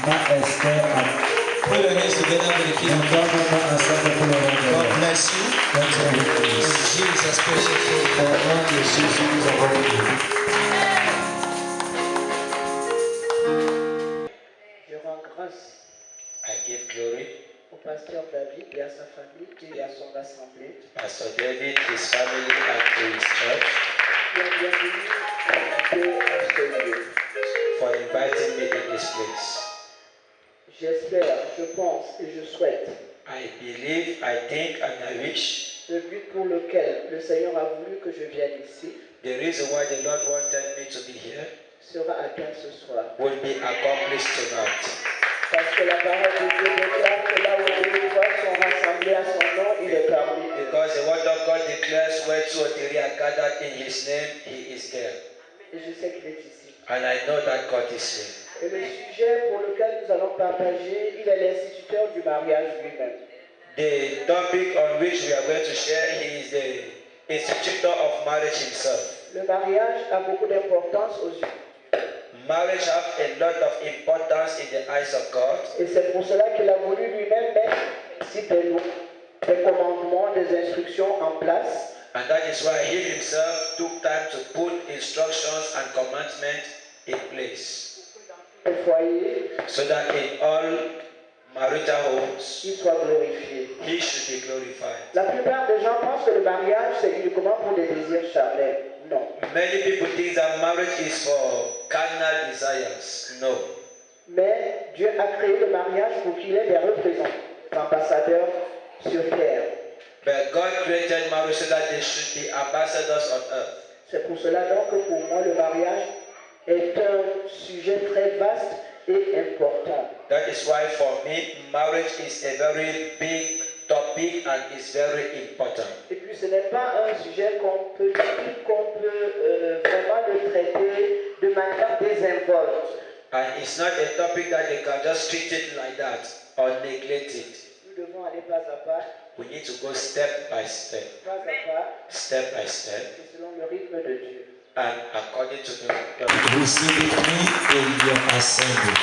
Put your hands together for the King of Kings. God bless you. In Jesus' precious name. Je rends grâce I give glory au pasteur David et à sa famille et à son assemblée. Pastor David, his family, and to his church for inviting me in this place. J'espère, je pense et je souhaite I believe, I think, and I wish le but pour lequel le Seigneur a voulu que je vienne ici the reason why the Lord wanted me to be here sera atteint ce soir. will be accomplished tonight. Parce que la parole de Dieu déclare que là où deux ou trois sont rassemblés à son nom, il est parmi eux. Because the word of God declares where two or three are gathered in his name, he is there. Et je sais qu'il est ici. And I know that God is here. Et le sujet pour lequel nous allons partager, il est l'instituteur du mariage lui-même. The topic on which we are going to share, he is the institutor of marriage himself. Le mariage a beaucoup d'importance aux yeux. Marriage has a lot of importance in the eyes of God. Et c'est pour cela qu'il a voulu lui-même mettre ici des lois, des commandements, des instructions en place. And that is why he himself took time to put instructions and commandments in place. Au foyer, So that in all marital homes, il soit glorifié. he should be glorified. La plupart des gens pensent que le mariage, c'est uniquement pour des désirs charnels. Non. Many people think that marriage is for carnal desires. No. Mais Dieu a créé le mariage pour qu'il ait des représentants, ambassadeurs sur terre. But God created marriage so that they should be ambassadors on earth. C'est pour cela donc que pour moi le mariage est un sujet très vaste et important. That is why for me, marriage is a very big topic and is very important. Et puis ce n'est pas un sujet qu'on peut vraiment le traiter de manière désinvolte. And it's not a topic that they can just treat it like that or neglect it. Nous devons aller pas à pas. We need to go step by step. Pas à pas. Step by step. Et selon le rythme de Dieu. And according to the receive me in your assembly.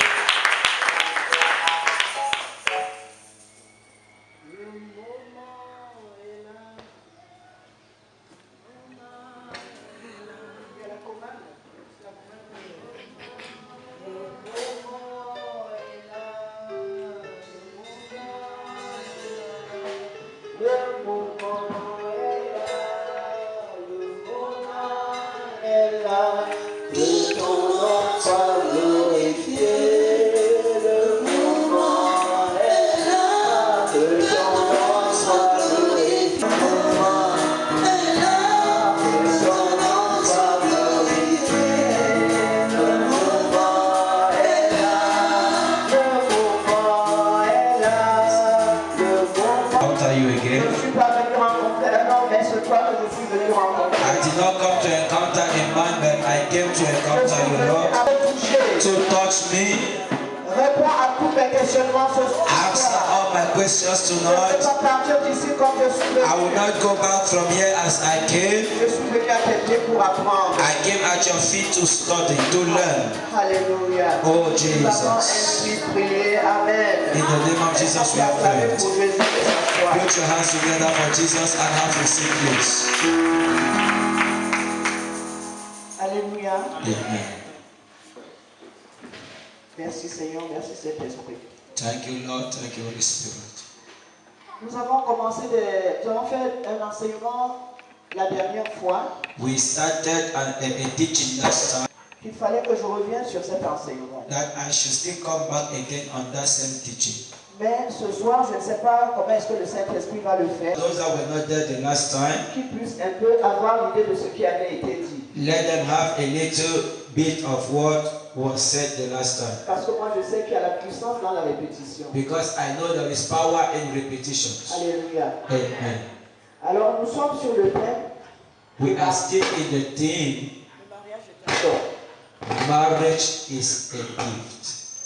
I will not go back from here as I came. I came at your feet to study, to learn. Hallelujah. Oh Jesus. In the name of Jesus we have prayed. Put your hands together for Jesus and have a seat, please. Alléluia. Amen. Merci Seigneur, merci Saint-Esprit. Thank you Lord, thank you Holy Spirit. Nous avons fait un enseignement la dernière fois. We started a teaching last time. Il fallait que je revienne sur cet enseignement. That I should still come back again on that same teaching. Mais ce soir, je ne sais pas comment est-ce que le Saint-Esprit va le faire. Those that were not there the last time, qu'ils puissent un peu avoir l'idée de ce qui avait été dit. Let them have a little bit of what was said the last time. Parce que moi je sais qu'il y a la puissance dans la répétition. Because I know there is power in repetitions. Alléluia. Amen. Alors nous sommes sur le thème. We are still in the theme. Le mariage est un don. Marriage is a gift.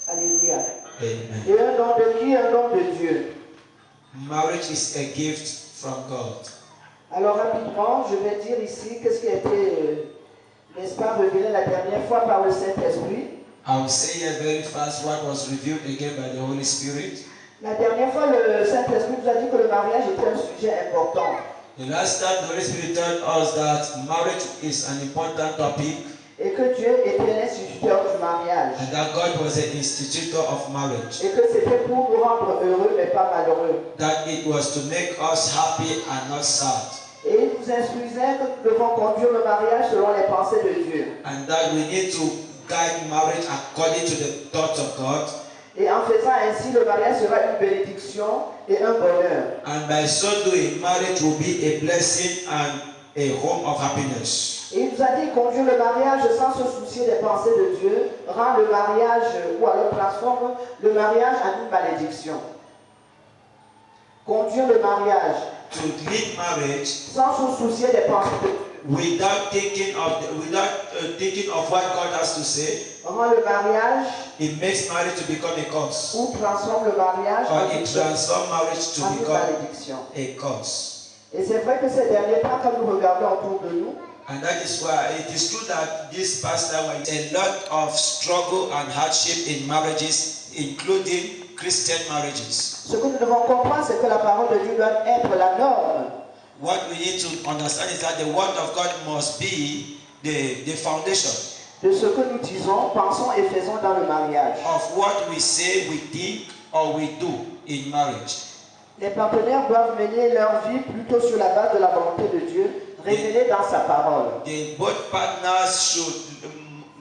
Alléluia. Amen. Et un don de qui? Un don de Dieu. Marriage is a gift from God. Alors rapidement, je vais dire ici qu'est-ce qui a été, n'est-ce pas, révélé la dernière fois par le Saint-Esprit. I will say here very fast what was revealed again by the Holy Spirit. La dernière fois, le Saint-Esprit nous a dit que le mariage était un sujet important. The last time the Holy Spirit told us that marriage is an important topic. Et que Dieu était l'instituteur du mariage. And that God was the institutor of marriage. Et que c'était pour nous rendre heureux mais pas malheureux. That it was to make us happy and not sad. Et il nous instruisait que nous devons conduire le mariage selon les pensées de Dieu. And that we need to guide marriage according to the thoughts of God. Et en faisant ainsi, le mariage sera une bénédiction et un bonheur. And by so doing, marriage will be a blessing and a home of happiness. Et il nous a dit conduire le mariage sans se soucier des pensées de Dieu rend le mariage, ou alors transforme le mariage en une malédiction. Conduire le mariage To lead marriage sans se soucier des pensées de Dieu without thinking of what God has to say, rend le mariage it makes marriage to become a curse. ou transforme le mariage Or it transforms marriage to en une become malédiction. a curse. Et c'est vrai que ces derniers temps, quand nous regardons autour de nous, And that is why it is true that this past time a lot of struggle and hardship in marriages, including Christian marriages. ce que nous devons comprendre, c'est que la parole de Dieu doit être la norme. What we need to understand is that the word of God must be the foundation De ce que nous disons, pensons et faisons dans le mariage. of what we say, we think, or we do in marriage. Les partenaires doivent mener leur vie plutôt sur la base de la volonté de Dieu, révélée dans sa parole. Both partners should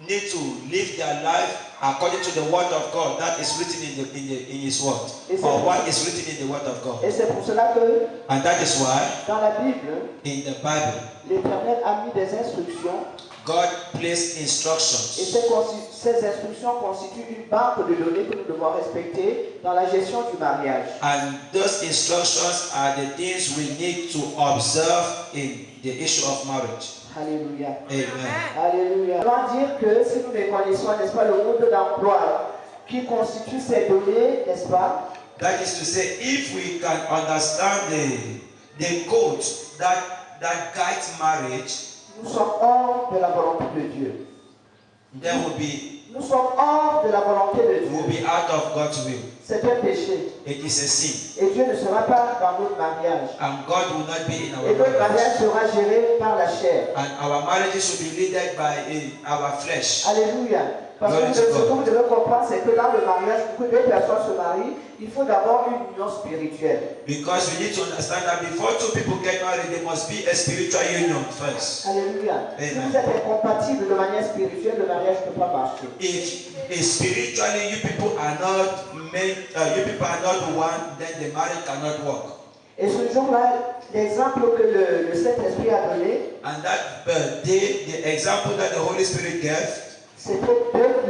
need to live their life according to the word of God that is written in His word, or what is written in the word of God. Et c'est pour cela que, And that is why dans la Bible, in the Bible, l'Éternel a mis des instructions, God placed et instructions. ces instructions constituent une banque de données que nous devons respecter dans la gestion du mariage. And those instructions are the things we need to observe in the issue of marriage. Alléluia. Amen. Alléluia. On va dire que si nous méconnaissons, n'est-ce pas, le mode d'emploi qui constitue ces données, n'est-ce pas? That is to say, if we can understand the code that guides marriage, Nous sommes hors de la volonté de Dieu. then Nous sommes hors de la volonté de we'll Dieu. be out of God's will. C'est un péché. It is a sin. Et Dieu ne sera pas dans notre mariage. And God will not be in Et our notre marriage. mariage sera géré par la chair. And our marriages should be led by our flesh. Alléluia. Parce que Glory ce to que God. vous devez comprendre, c'est que dans le mariage, pour que deux personnes se marient, il faut d'abord une union spirituelle. Because we need to understand that before two people get married, there must be a spiritual union first. Alléluia. Si Amen. vous êtes incompatibles de manière spirituelle, le mariage ne peut pas marcher. If spiritually you people are not one, then the marriage cannot work. Et ce jour-là, l'exemple que le Saint-Esprit a donné, And that day, the example that the Holy Spirit gave, c'était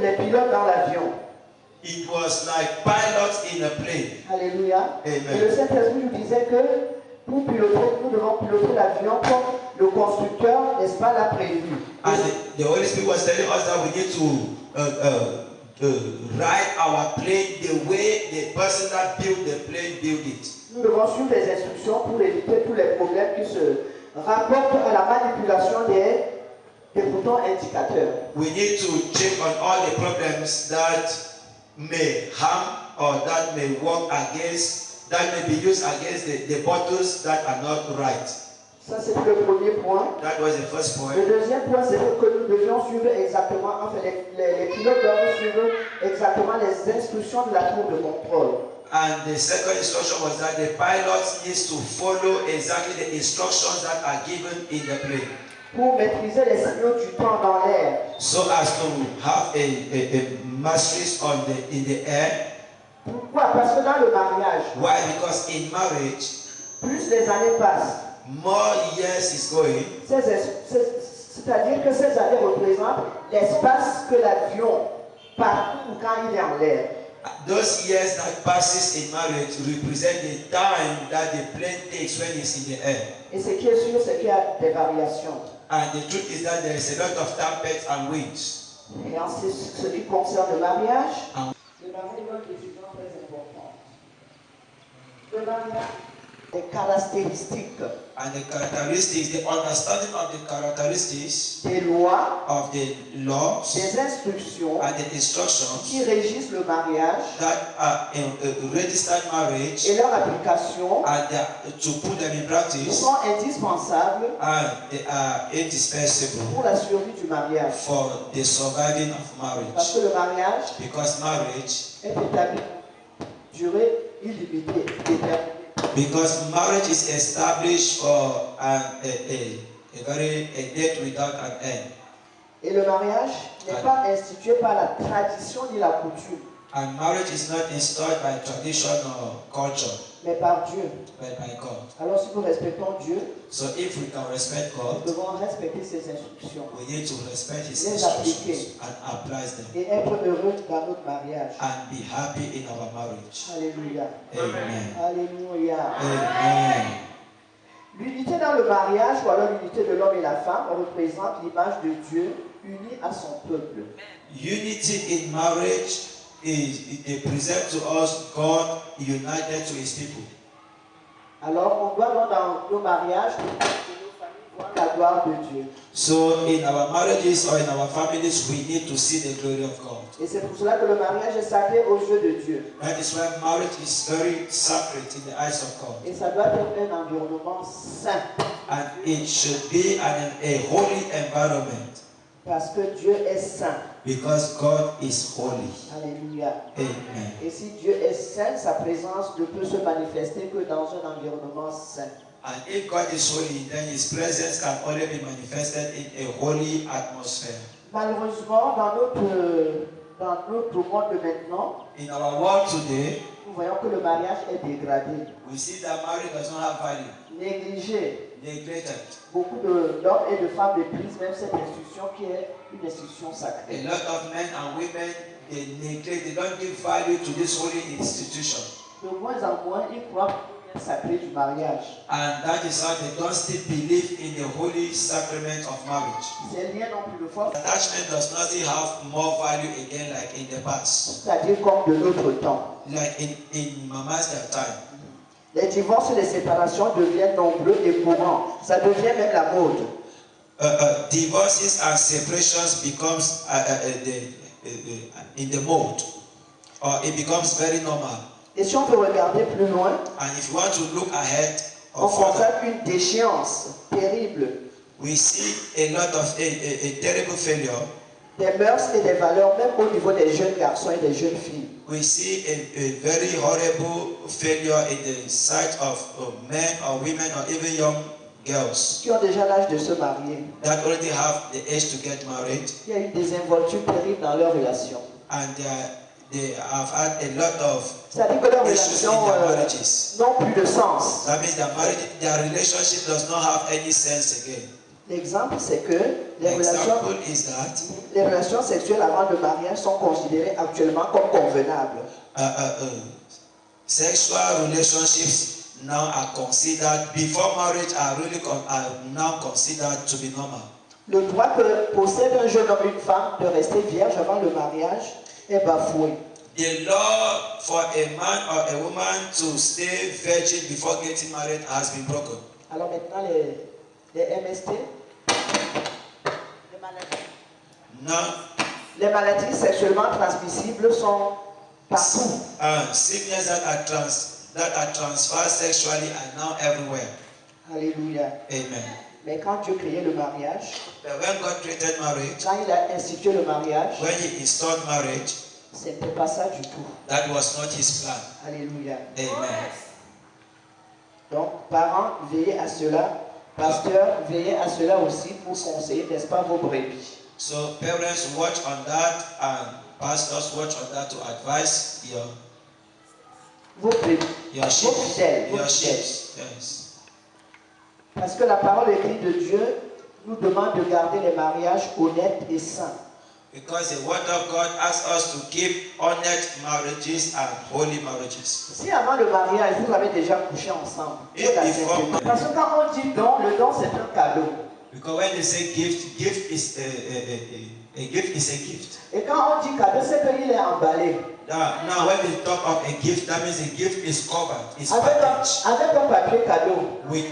les pilotes dans l'avion. it was like pilots in a plane. Alléluia. Amen. Et le Saint-Esprit nous disait que pour piloter, nous devons piloter l'avion comme le constructeur, n'est-ce pas, l'a prévu. And the Holy Spirit was telling us that we need to ride our plane the way the person that built the plane built it. Nous devons suivre les instructions pour éviter tous les problèmes qui se rapportent à la manipulation des boutons indicateurs. We need to check on all the problems that may harm or that may work against, that may be used against the buttons that are not right. Ça, c'est le premier point. That was the first point. Le deuxième point, c'est que nous devions suivre exactement, enfin, les pilotes doivent suivre exactement les instructions de la tour de contrôle. And the second instruction was that the pilot needs to follow exactly the instructions that are given in the plane. Pour maîtriser les signaux du temps dans l'air. So as to have a mastery in the air. Pourquoi? Parce que dans le mariage, Why? Because in marriage, plus les années passent, more years is going, c'est-à-dire que ces années représentent l'espace que l'avion parcourt quand il est en l'air. those years that passes in marriage represent the time that the plane takes when it's in the air. Et ce qui est sûr, c'est qu'il y a des variations. And the truth is that there is a lot of tempests and winds. Et en ce qui concerne le mariage, Ah. le mariage est une décision très importante. Le mariage des caractéristiques, and the characteristics, the understanding of the characteristics des lois, of the laws des instructions and the instructions qui régissent le mariage that are in a registered marriage, et leur application and to put them in practice, sont indispensables and they are indispensable pour la survie du mariage. for the surviving of Parce marriage. que le mariage Because marriage, est établi pour durée illimitée, éternelle. because marriage is established for a date without an end. Et le mariage n'est pas institué par la tradition ni la coutume, And marriage is not installed by tradition or culture, mais par Dieu. but by God. Alors si nous respectons Dieu, So if we can respect nous God, devons respecter ses instructions we need to respect His Les instructions appliquer. and apply them et être heureux dans notre mariage. and be happy in our marriage. Alléluia. Amen. Alléluia. Amen. L'unité dans le mariage, ou alors l'unité de l'homme et la femme, représente l'image de Dieu uni à son peuple. Unity in marriage they present to us God united to His people. Alors, on doit donc dans nos mariages, que nos familles voient la gloire de Dieu. So in our marriages or in our families, we need to see the glory of God. Et c'est pour cela que le mariage est sacré aux yeux de Dieu. That is why marriage is very sacred in the eyes of God. Et ça doit être un environnement saint. And it should be a holy environment Parce que Dieu est saint. because God is holy. Alléluia. Amen. Et si Dieu est saint, sa présence ne peut se manifester que dans un environnement saint. And if God is holy, then His presence can only be manifested in a holy atmosphere. Malheureusement, dans notre monde de maintenant, In our world today, nous voyons que le mariage est dégradé, we see that marriage does not have value, négligé. neglected. Beaucoup d'hommes et de femmes méprisent même cette institution qui est une institution A sacrée. lot of men and women, they neglect, they don't give value to this holy institution. De moins en moins, ils croient au sacré du mariage. And that is how they don't still believe in the holy sacrament of marriage. Ces liens n'ont plus de force, Attachment does not still have more value again like in the past. c'est-à-dire comme de notre temps. Like in Mama's time. Les divorces et les séparations deviennent nombreux et courants. Ça devient même la mode. Divorces and separations becomes in the mode. Or it becomes very normal. Et si on veut regarder plus loin, And if you want to look ahead on or further, constate une déchéance terrible we see a lot of a terrible failure. des mœurs et des valeurs, même au niveau des jeunes garçons et des jeunes filles. We see a very horrible failure in the sight of men or women or even young girls Qui ont déjà l'âge de se marier. that already have the age to get married, Il y a une désinvolture terrible dans leur relation. and they have had a lot of C'est-à-dire que leurs issues in relations their marriages. n'ont plus de sens. That means their relationship does not have any sense again. L'exemple, c'est que The les example is that les relations sexuelles avant le mariage sont considérées actuellement comme convenables. sexual relationships now are considered before marriage are now considered to be normal. Le droit que possède un jeune homme et une femme de rester vierge avant le mariage est bafoué. The law for a man or a woman to stay virgin before getting married has been broken. Alors maintenant, les MST, Now, les maladies sexuellement transmissibles sont partout. sickness that are transferred sexually are now everywhere. Alléluia. Amen. Mais quand Dieu créait le mariage, But when God created marriage, quand il a institué le mariage, when He installed marriage, ce n'était pas ça du tout. that was not His plan. Alléluia. Amen. Donc, parents, veillez à cela. Pasteurs, veillez à cela aussi pour conseiller, n'est-ce pas, vos brebis. So parents watch on that, and pastors watch on that to advise Vos brebis, your sheep. vos fidèles, vos Your sheep. fidèles. Yes. Parce que la parole écrite de Dieu nous demande de garder les mariages honnêtes et saints. Because the word of God asks us to keep honest marriages and holy marriages. Si avant le mariage, vous avez déjà couché ensemble, Et vous la before- sainteté. Parce que quand on dit don, le don c'est un cadeau. Because when they say gift, gift is a gift is a gift. Et quand on dit cadeau, c'est qu'il est emballé. Now, when they talk of a gift, that means a gift is covered, is avec packaged un papier cadeau. with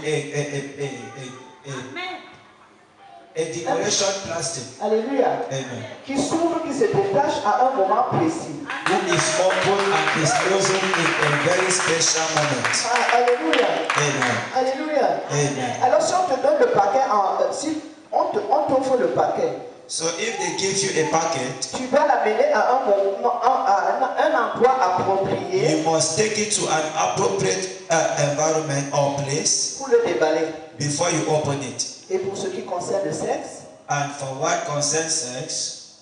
a decoration plastic. Alléluia. Amen. Qui s'ouvre, qui se détache à un moment précis. Who is open and is closing in a very special moment. Alléluia. Amen. Alléluia. Amen. Alors si on te donne le paquet, si on t'offre le paquet, So if they give you a packet, tu vas l'amener à un endroit approprié you must take it to an appropriate environment or place pour le déballer. before you open it. Et pour ce qui concerne le sexe, And for what concerns sex,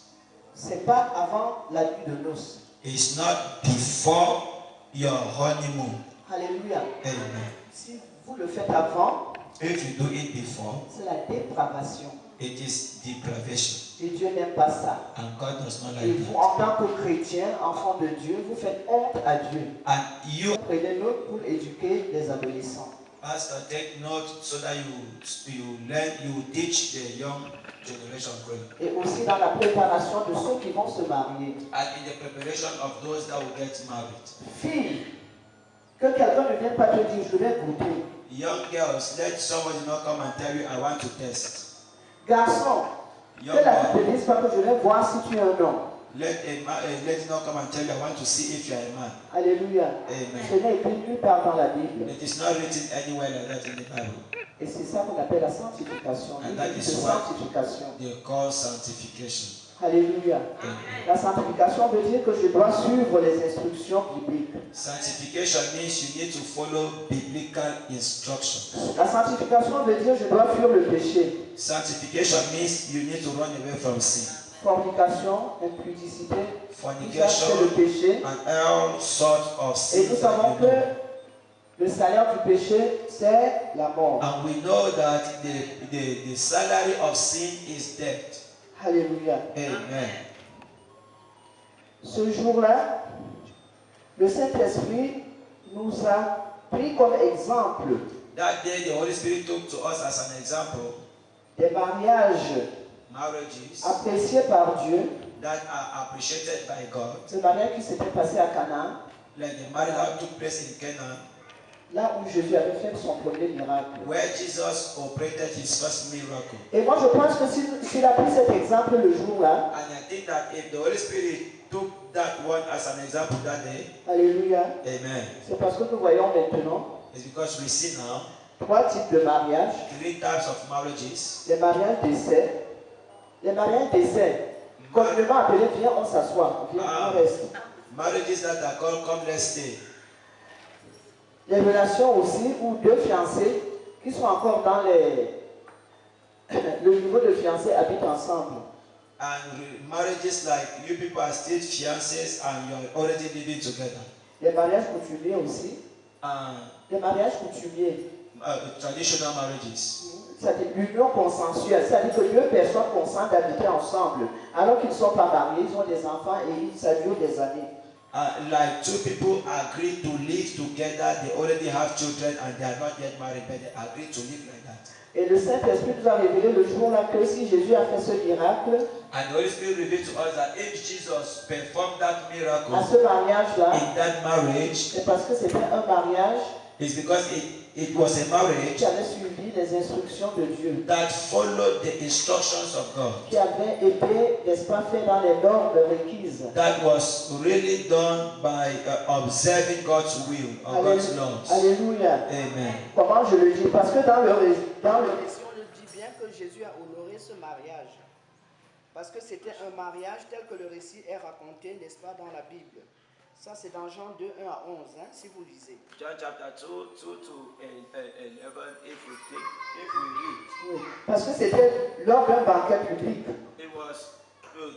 c'est pas avant la nuit de noces. it's not before your honeymoon. Alléluia. Amen. Si vous le faites avant, If you do it before, c'est la dépravation. it is depravation. Et Dieu n'aime pas ça. And God does not Et like vous, it. en tant que chrétien, enfant de Dieu, vous faites honte à Dieu. And you, Prenez note pour éduquer les adolescents. pastor, take note so that you learn, you teach the young generation growing. Et aussi dans la préparation de ceux qui vont se marier. And in the preparation of those that will get married. Fille, que quelqu'un ne vienne pas te dire, je vais goûter. Young girls, let somebody not come and tell you, I want to test. Garçon, Young que la boy, fille te dise pas que je vais voir si tu es un homme. let it not come and tell you, I want to see if you are a man. Alléluia. Amen. Ce n'est écrit nulle part dans la Bible. It is not written anywhere like that in the Bible. Et c'est ça qu'on appelle la sanctification. And Une that vie is de what sanctification. they call sanctification. Alléluia. Amen. La sanctification veut dire que je dois suivre les instructions bibliques. Sanctification means you need to follow biblical instructions. La sanctification veut dire que je dois fuir le péché. Sanctification means you need to run away from sin. Fornication, impudicité, tout ça c'est Fornication le péché. and all sorts of Et sins nous that savons you que know. le salaire du péché, c'est la mort. And we know that the salary of sin is death. Alléluia. Amen. Ce jour-là, le Saint-Esprit nous a pris comme exemple That day the Holy Spirit took to us as an example des mariages marriages appréciés par Dieu. that are appreciated by God. Ce mariage qui s'était passé à Canaan, Like the marriage that took place in Canaan, là où Jésus avait fait son premier miracle. where Jesus operated his first miracle. Et moi je pense que s'il a pris cet exemple le jour-là, And I think that if the Holy Spirit took that one as an example that day, alléluia, amen, c'est parce que nous voyons maintenant it's because we see now 3 types de mariages. 3 types of marriages. Les mariages d'essai. Les mariages d'essai, communément appelés, viens, on s'assoit, viens, on reste. Marriages that are called come let's stay. Les relations aussi où 2 fiancés qui sont encore dans le niveau de fiancés habitent ensemble. And marriages like you people are still fiancés and you're already living together. Les mariages coutumiers aussi. And Les mariages coutumiers. traditional marriages. C'est l'union consensuelle, c'est-à-dire que 2 personnes consentent d'habiter ensemble, alors qu'ils ne sont pas mariés, ils ont des enfants et ça dure des années. Like 2 people agree to live together, they already have children and they are not yet married, but they agree to live like that. Et le Saint-Esprit nous a révélé le jour-là que si Jésus a fait ce miracle, And the Holy Spirit revealed to us that if Jesus performed that miracle à ce mariage-là, in that marriage, c'est parce que c'était un mariage it's because it was a marriage qui avait suivi les instructions de Dieu, that followed the instructions of God. qui avait été, n'est-ce pas, fait dans les normes requises. That was really done by observing God's will or God's laws. Alléluia. Amen. Comment je le dis? Parce que dans le récit, on le dit bien que Jésus a honoré ce mariage. Parce que c'était un mariage tel que le récit est raconté, n'est-ce pas, dans la Bible. Ça, c'est dans Jean 2, 1 à 11, hein, si vous lisez. John chapter 2 to 11, if we read. Oui. Parce que c'était lors d'un banquet public. It was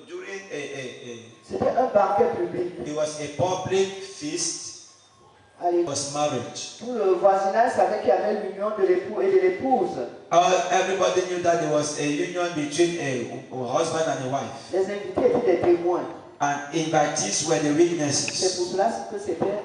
during C'était un banquet public. it was a public feast. Allez. It was marriage. Tout le voisinage savait qu'il y avait l'union de l'époux et de l'épouse. Everybody knew that there was a union between a husband and a wife. Les invités étaient des témoins. And invitees were the C'est witnesses. pour cela que c'était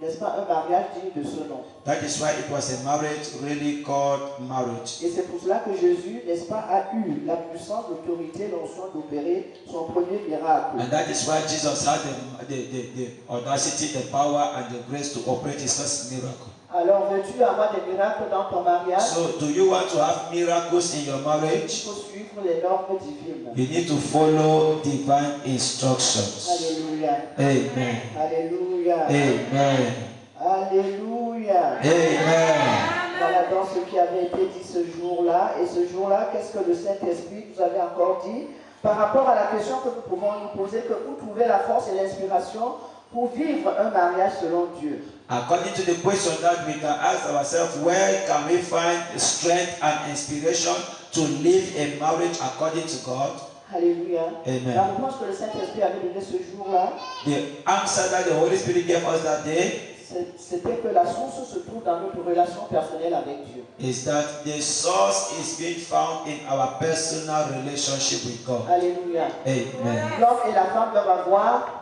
n'est-ce pas, un mariage digne de ce nom. That is why it was a marriage really called marriage. Et c'est pour cela que Jésus, n'est-ce pas, a eu la puissance, l'autorité, l'onction d'opérer son premier miracle. And that is why Jesus had the audacity, the power, and the grace to operate his first miracle. Alors, veux-tu avoir des miracles dans ton mariage? So, do you want to have miracles in your Il marriage? faut suivre les normes divines. You need to follow divine instructions. Alléluia. Amen. Alléluia. Amen. Alléluia. Amen. Voilà donc ce qui avait été dit ce jour-là. Et ce jour-là, qu'est-ce que le Saint-Esprit nous avait encore dit par rapport à la question que nous pouvons nous poser, que où trouver la force et l'inspiration pour vivre un mariage selon Dieu. According to the question that we can ask ourselves, where can we find strength and inspiration to live a marriage according to God? Alléluia. Amen. La réponse que le Saint-Esprit avait donnée ce jour-là, The answer that the Holy Spirit gave us that day c'était que la source se trouve dans notre relation personnelle avec Dieu. is that the source is being found in our personal relationship with God. Alléluia. Amen. L'homme et la femme doivent avoir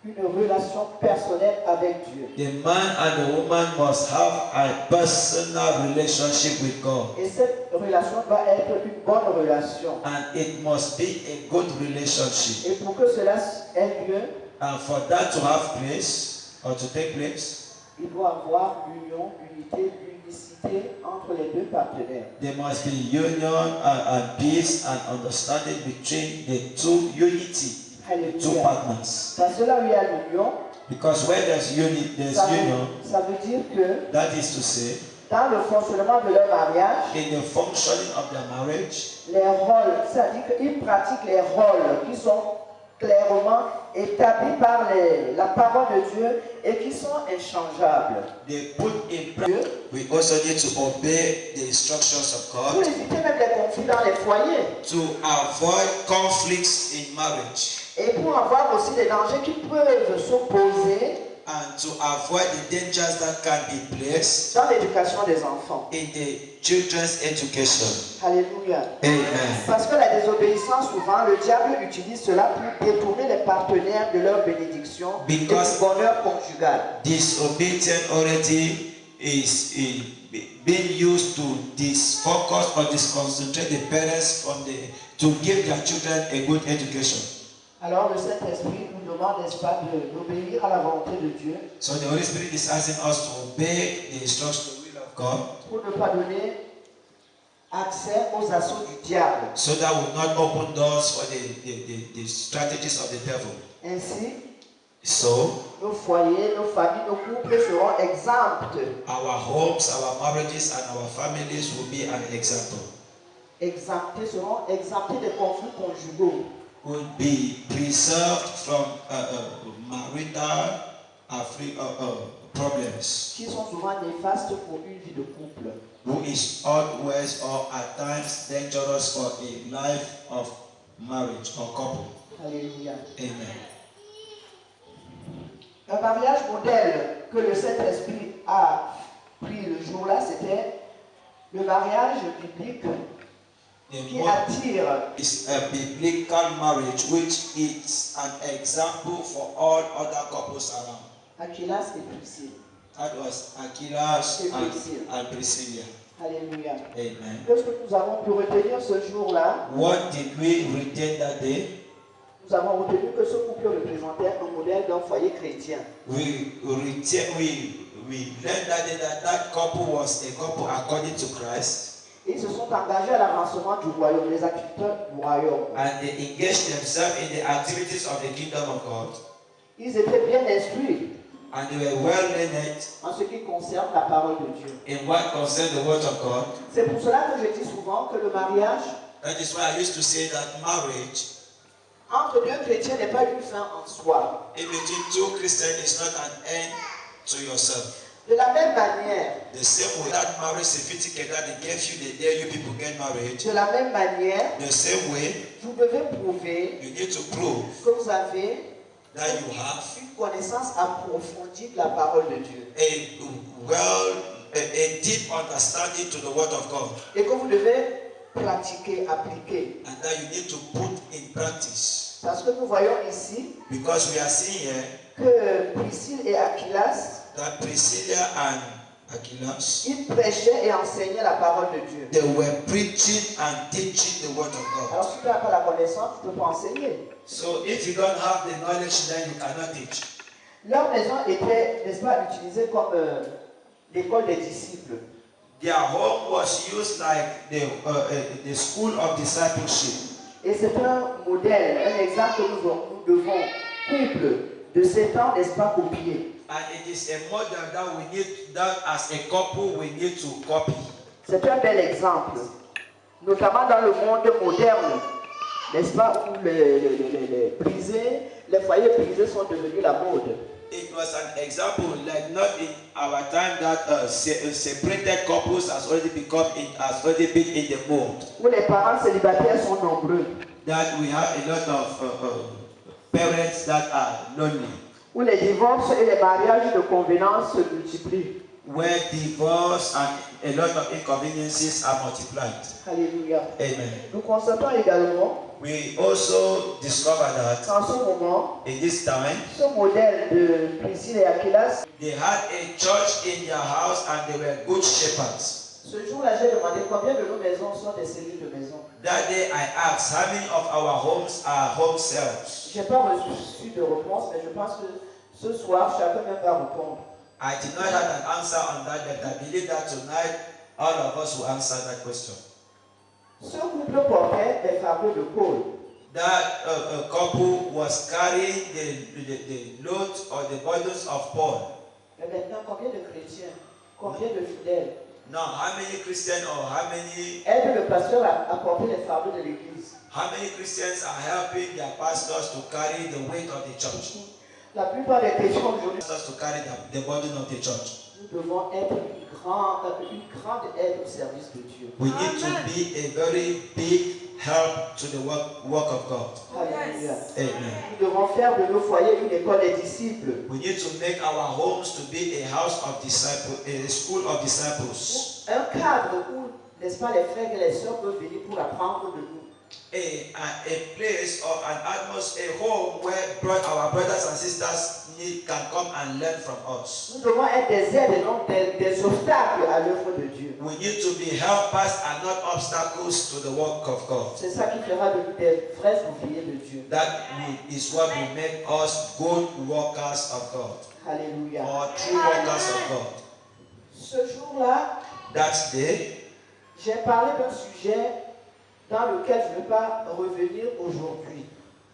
une relation personnelle avec Dieu. The man and the woman must have a personal relationship with God. Et cette relation doit être une bonne relation. And it must be a good relationship. Et pour que cela ait lieu, And for that to have place or to take place, il doit y avoir union, unité, unicité entre les deux partenaires. there must be union and peace and understanding between the two two Alléluia. partners. Parce que là où il y a l'union, Because where there's union, ça veut dire que that is to say, dans le fonctionnement de leur mariage, in the functioning of their marriage, les rôles, c'est-à-dire qu'ils pratiquent les rôles qui sont clairement établis par la parole de Dieu et qui sont inchangeables. they put in practice. We also need to obey the instructions of Pour God éviter même les conflits dans les foyers to avoid conflicts in marriage et pour avoir aussi des dangers qui peuvent s'opposer and to avoid the dangers that can be placed dans l'éducation des enfants. in the children's education. Alléluia. Amen. Parce que la désobéissance, souvent, le diable utilise cela pour détourner les partenaires de leur bénédiction et du bonheur conjugal. Disobedient already is being used to disfocus or disconcentrate the parents to give their children a good education. Alors le Saint-Esprit nous demande, n'est-ce pas, d'obéir à la volonté de Dieu So the Holy Spirit is asking us to obey the instruction, the will of God, pour ne pas donner accès aux assauts du diable. so that we will not open doors for the strategies of the devil. Ainsi, So nos foyers, nos familles, nos couples seront exempts. our homes, our marriages, and our families will be an example. Seront exemptés des conflits conjugaux. Will be preserved from marital problems, Qui sont souvent néfastes pour une vie de couple. who is always or at times dangerous for a life of marriage or couple. Alléluia. Amen. Un mariage modèle que le Saint-Esprit a pris le jour-là, c'était le mariage biblique qui attire. It's a biblical marriage which is an example for all other couples around. Aquilas et Priscille. That was Aquilas and Priscilla. Alléluia. Amen. Qu'est-ce que nous avons pu retenir ce jour-là? What did we retain that day? Nous avons retenu que ce couple représentait un modèle d'un foyer chrétien. We learned that day that couple was a couple according to Christ. Ils se sont engagés à l'avancement du royaume, les acteurs du royaume. And they engaged themselves in the activities of the kingdom of God. Ils étaient bien instruits And they were well learned en ce qui concerne la parole de Dieu. in what concerns the word of God. C'est pour cela que je dis souvent que le mariage That is why I used to say that marriage, entre deux chrétiens n'est pas une fin en soi. in between two Christians, is not an end to yourself. De la même manière, The same way that marriage certificate that they gave you the day you people get married, de la même manière, the same way vous devez prouver you need to prove que vous avez that you have une connaissance approfondie de la parole de Dieu. a deep understanding to the word of God, Et que vous devez pratiquer, appliquer. and that you need to put in practice. Parce que nous voyons ici Because we are seeing here que Priscille et Aquilas that Priscilla and Aquilas, ils prêchaient et enseignaient la parole de Dieu. they were preaching and teaching the word of God. Alors si tu n'as pas la connaissance, tu ne peux pas enseigner. So if you don't have the knowledge, then you cannot teach. Leur maison était, n'est-ce pas, utilisée comme l'école des disciples. Their home was used like the school of discipleship. Et c'est un modèle, un exemple que nous devons, couple de 7 ans, n'est-ce pas, copier. And it is a model that we need, that as a couple we need to copy. C'est un bel exemple, notamment dans le monde moderne, n'est-ce pas, où les foyers brisés sont devenus la mode. It was an example, like not in our time that separated couples has already been in the mold. Où les parents célibataires sont nombreux. That we have a lot of parents that are lonely. Où les divorces et les mariages de convenance se multiplient. Where divorce and a lot of inconveniences are multiplied. Alléluia. Amen. Nous constatons également, We also discover that en ce moment, in this time, ce modèle de Priscille et Aquilas, they had a church in their house and they were good shepherds. ce jour-là, j'ai demandé combien de nos maisons sont des cellules de maison. That day I asked, how many of our homes are home cells? Je n'ai pas reçu de réponse, mais je pense que ce soir, chacun même va répondre. I did not have an answer on that, but I believe that tonight all of us will answer that question. Ce couple portait des fardeaux de Paul. That couple was carrying the load or the burdens of Paul. Mais maintenant, combien de chrétiens, combien de fidèles Now, how many Christians or how many aident le pasteur à porter les fardeaux de l'église? How many Christians are helping their pastors to carry the weight of the church? La plupart des chrétiens aujourd'hui, Pastors to carry the burden of the church. nous devons être une grande aide au service de Dieu. We need to be a very big help to the work of God. Alléluia. Amen. Nous devons faire de nos foyers une école des disciples. We need to make our homes to be a house of disciples, a school of disciples. Un cadre où, n'est-ce pas, les frères et les sœurs peuvent venir pour apprendre de nous. A place or an atmosphere, a home where our brothers and sisters can come and learn from us. Nous devons être des aides et non des obstacles à l'œuvre de Dieu. We need to be helpers and not obstacles to the work of God. C'est ça qui fera de nous des vrais ouvriers de Dieu. That is what will make us good workers of God. Alléluia. Or true workers of God. Ce jour-là, That day, j'ai parlé d'un sujet dans lequel je ne vais pas revenir aujourd'hui.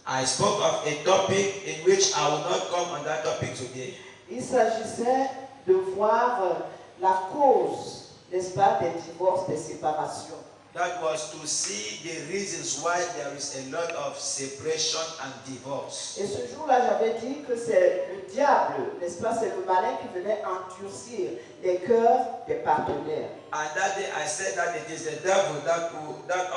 I spoke of a topic in which I will not come on that topic today. Il s'agissait de voir la cause, n'est-ce pas, des divorces, des séparations. That was to see the reasons why there is a lot of separation and divorce. Et ce jour-là, j'avais dit que c'est le diable, n'est-ce pas, c'est le malin qui venait endurcir les cœurs des partenaires. And that day I said that it is the devil that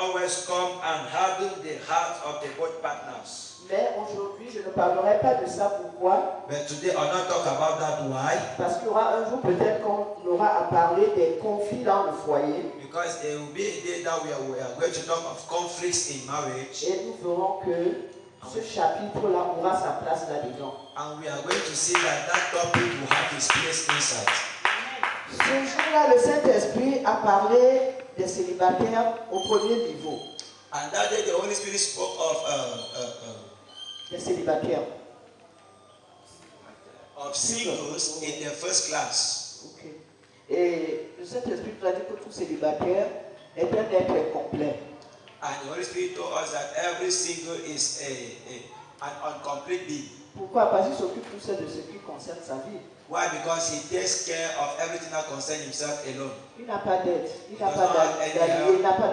always come and harden the heart of the both partners. Mais aujourd'hui, je ne parlerai pas de ça. Pourquoi? But today I'll not talk about that. Why? Parce qu'il y aura un jour peut-être qu'on aura à parler des conflits dans le foyer. Because there will be a day that we are going to talk of conflicts in marriage. Et nous verrons que ce chapitre-là aura sa place là-dedans. And we are going to see that topic will have its place inside. Ce jour-là, le Saint-Esprit a parlé des célibataires au premier niveau. And that day the Holy Spirit spoke Des célibataires. of singles in the first class. Ok. Et le Saint-Esprit nous a dit que tout célibataire est un être complet. And the Holy Spirit told us that every single is an incomplete being. Pourquoi? Parce qu'il s'occupe tout seul de ce qui concerne sa vie. Why? Because he takes care of everything that concerns himself alone. Il n'a pas d'aide, il n'a pas d'allié, il n'a pas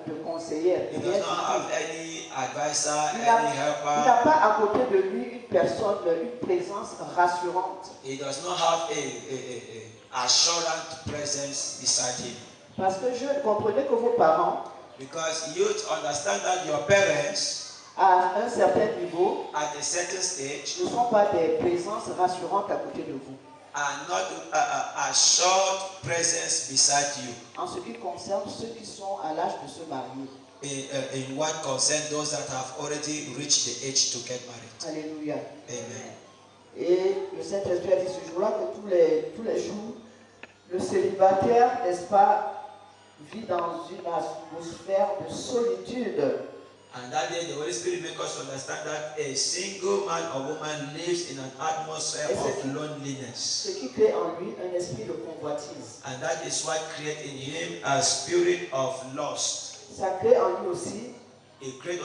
de conseillère. He does not have any advisor, Il any n'a helper. pas à côté de lui une personne, une présence rassurante. He does not have a assurant presence beside him. Parce que je comprenais que vos parents, Because you understand that your parents, à un certain niveau, at a certain stage, ne sont pas des présences rassurantes à côté de vous. are not a short presence beside you. En ce qui concerne ceux qui sont à l'âge de se marier. In what concerns those that have already reached the age to get married. Alléluia. Amen. Et le Saint-Esprit a dit ce jour-là que tous les jours, le célibataire, n'est-ce pas, vit dans une atmosphère de solitude. And that day, the Holy Spirit makes us understand that a single man or woman lives in an atmosphere of loneliness. Ce qui crée en lui un esprit de convoitise. And that is what creates in him a spirit of lust. Ça crée en lui aussi It creates